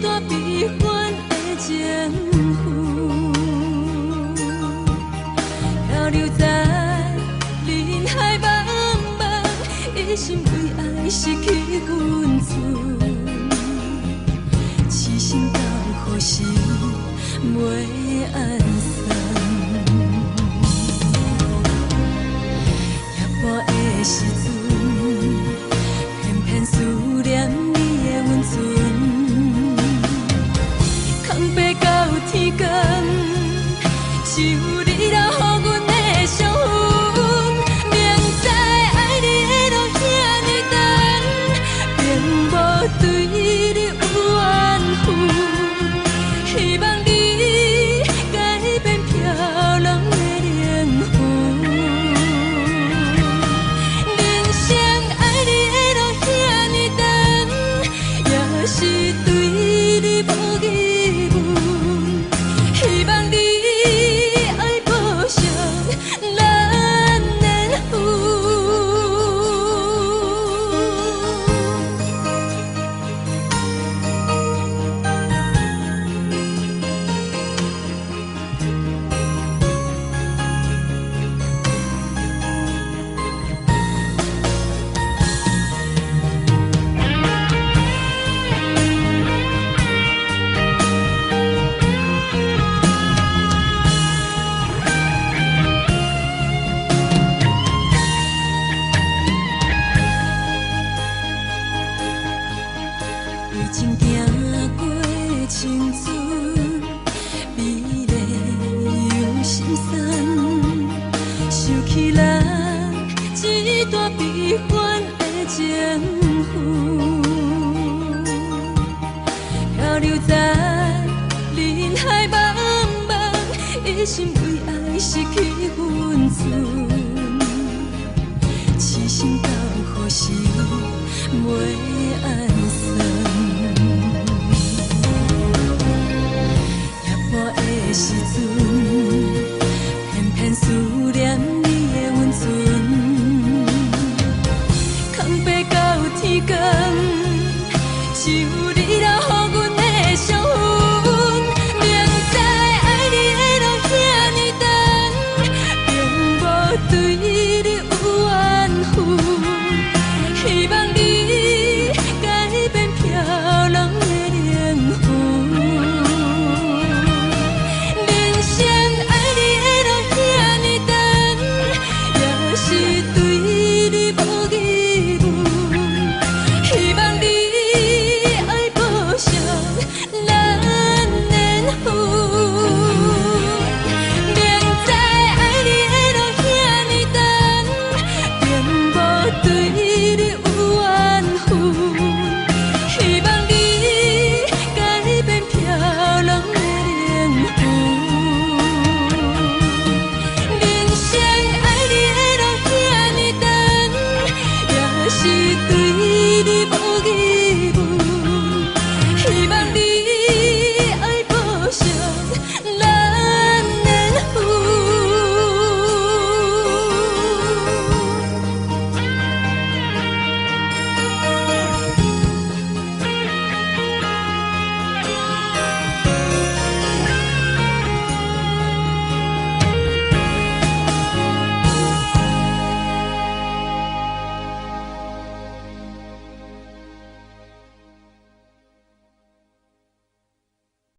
段悲欢的情绪，漂流在人海茫茫，一心为爱失去分寸，痴心到何时袂安详？夜半的时阵，偏偏思念你的温存，空白到天光，只有你来予阮的伤痕。明知爱你的路遐尼长，并无对你有怨恨，希望你改变飘浪的灵魂。人生爱你的路遐尼长，也是对你无义务，希望你爱补偿咱的负。为情行过青春，美丽又心酸，想起咱一段悲欢的情绪，漂流在人海茫茫，一心为爱失去分寸，痴心到何时袂？